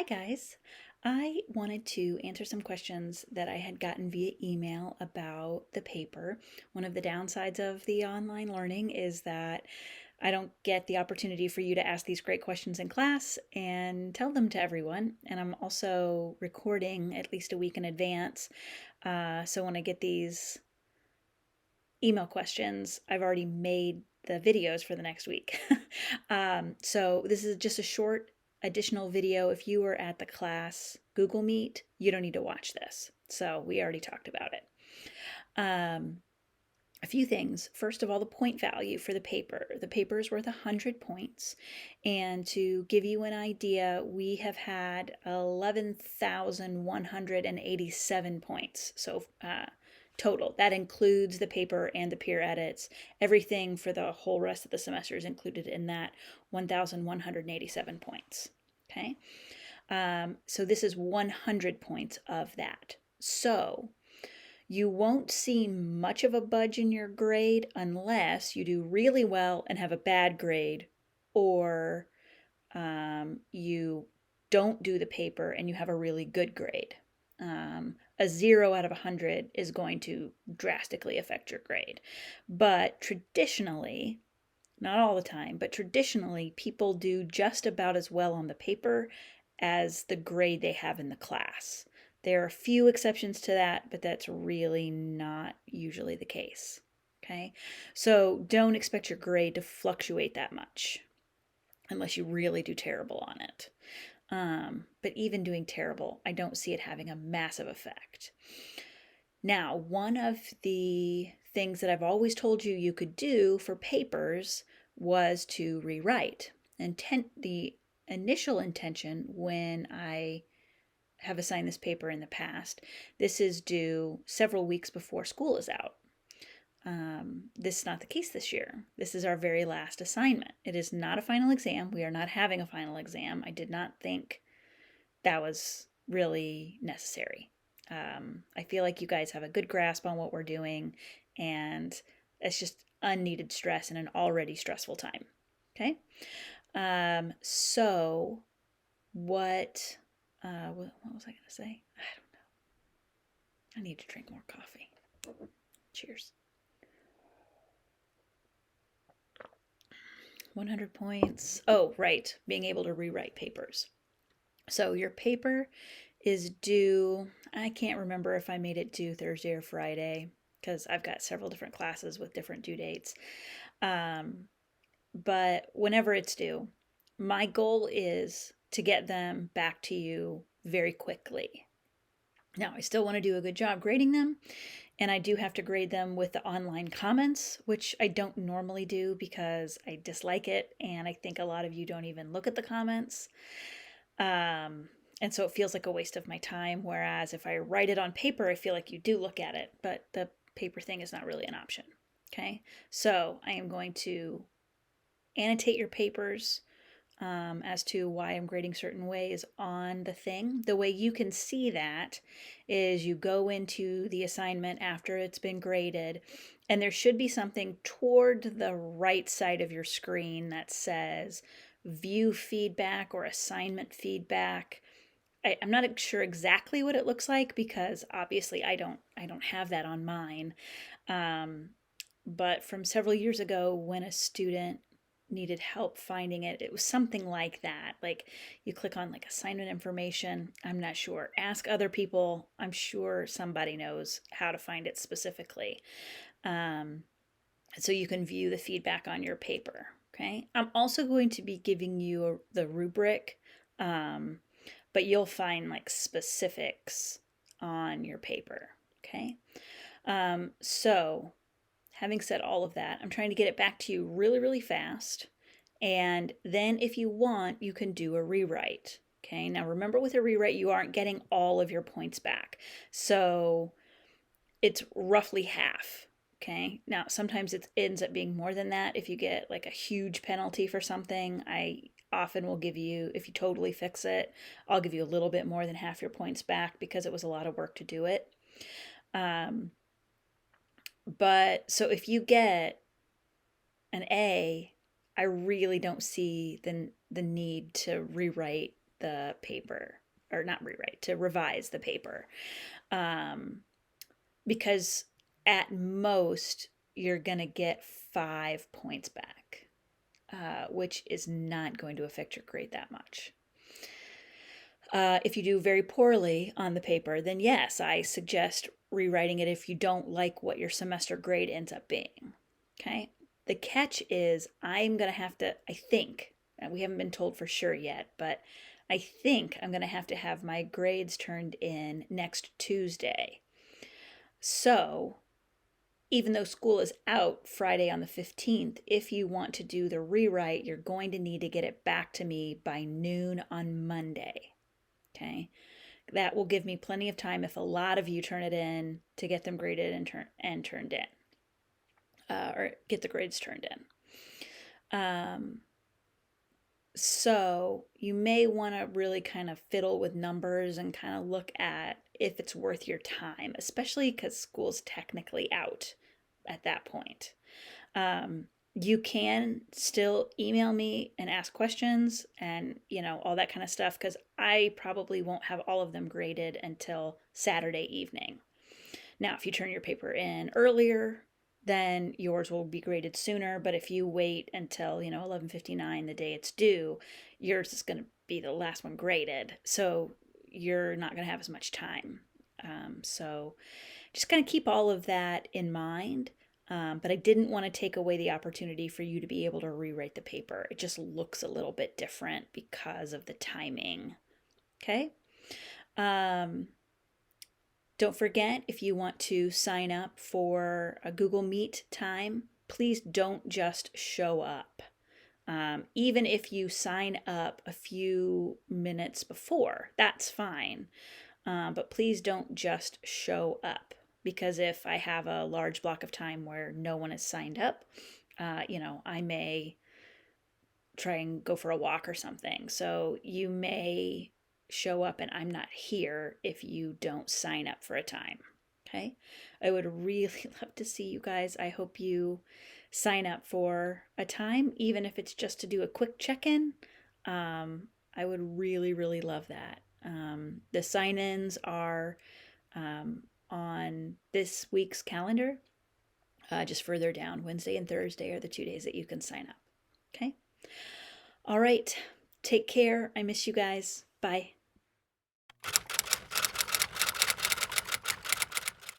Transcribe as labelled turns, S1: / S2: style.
S1: guys. I wanted to answer some questions that I had gotten via email about the paper. One of the downsides of the online learning is that I don't get the opportunity for you to ask these great questions in class and tell them to everyone. And I'm also recording at least a week in advance. So when I get these email questions, I've already made the videos for the next week. So this is just a short additional video. If you were at the class Google Meet, you don't need to watch this. So we already talked about it. A few things. First of all, the point value for the paper. The paper is worth 100 points. And to give you an idea, we have had 11,187 points. So total. That includes the paper and the peer edits. Everything for the whole rest of the semester is included in that 1,187 points. Okay. So this is 100 points of that. So you won't see much of a budge in your grade unless you do really well and have a bad grade, or you don't do the paper and you have a really good grade. A 0 out of 100 is going to drastically affect your grade. But traditionally, not all the time, but traditionally, people do just about as well on the paper as the grade they have in the class. There are a few exceptions to that, but that's really not usually the case. Okay, so don't expect your grade to fluctuate that much unless you really do terrible on it. But even doing terrible, I don't see it having a massive effect. Now, one of the things that I've always told you you could do for papers was to rewrite. The initial intention when I have assigned this paper in the past, this is due several weeks before school is out. This is not the case this year. This is our very last assignment. It is not a final exam. We are not having a final exam. I did not think that was really necessary. I feel like you guys have a good grasp on what we're doing, and it's just unneeded stress in an already stressful time. Okay? So what was I going to say? I don't know. I need to drink more coffee. Cheers. 100 points. Oh, right. Being able to rewrite papers. So your paper is due, I can't remember if I made it due Thursday or Friday because I've got several different classes with different due dates. But whenever it's due, my goal is to get them back to you very quickly. Now, I still want to do a good job grading them, and I do have to grade them with the online comments, which I don't normally do because I dislike it, and I think a lot of you don't even look at the comments. And so it feels like a waste of my time, whereas if I write it on paper, I feel like you do look at it, but the paper thing is not really an option. Okay, so I am going to annotate your papers as to why I'm grading certain ways on the thing. The way you can see that is you go into the assignment after it's been graded, and there should be something toward the right side of your screen that says view feedback or assignment feedback. I'm not sure exactly what it looks like because obviously I don't have that on mine. But from several years ago, when a student needed help finding it, it was something like that. Like you click on like assignment information. I'm not sure. Ask other people. I'm sure somebody knows how to find it specifically. So you can view the feedback on your paper. Okay. I'm also going to be giving you the rubric, but you'll find like specifics on your paper. Okay. So having said all of that, I'm trying to get it back to you really, really fast. And then if you want, you can do a rewrite. Okay, now remember with a rewrite, you aren't getting all of your points back. So it's roughly half. Okay, now sometimes it ends up being more than that. If you get like a huge penalty for something, I often will give you, if you totally fix it, I'll give you a little bit more than half your points back because it was a lot of work to do it. But so if you get an A, I really don't see the need to rewrite the paper, or not rewrite, to revise the paper. Because at most you're going to get 5 points back, which is not going to affect your grade that much. If you do very poorly on the paper, then yes, I suggest rewriting it if you don't like what your semester grade ends up being. Okay? The catch is I'm going to have to, I think, and we haven't been told for sure yet, but I think I'm going to have my grades turned in next Tuesday. So, even though school is out Friday on the 15th, if you want to do the rewrite, you're going to need to get it back to me by noon on Monday. Okay? That will give me plenty of time, if a lot of you turn it in, to get them graded and turned in, or get the grades turned in. So you may want to really kind of fiddle with numbers and kind of look at if it's worth your time, especially because school's technically out at that point. You can still email me and ask questions and, all that kind of stuff, because I probably won't have all of them graded until Saturday evening. Now, if you turn your paper in earlier, then yours will be graded sooner. But if you wait until, 11:59, the day it's due, yours is going to be the last one graded. So you're not going to have as much time. So just kind of keep all of that in mind. But I didn't want to take away the opportunity for you to be able to rewrite the paper. It just looks a little bit different because of the timing. Okay? Don't forget, if you want to sign up for a Google Meet time, please don't just show up. Even if you sign up a few minutes before, that's fine. But please don't just show up, because if I have a large block of time where no one is signed up, I may try and go for a walk or something. So you may show up and I'm not here if you don't sign up for a time. Okay? I would really love to see you guys. I hope you sign up for a time, even if it's just to do a quick check-in. I would really, really love that. The sign-ins are on this week's calendar, just further down. Wednesday and Thursday are the 2 days that you can sign up. Okay? All right. Take care. I miss you guys. Bye.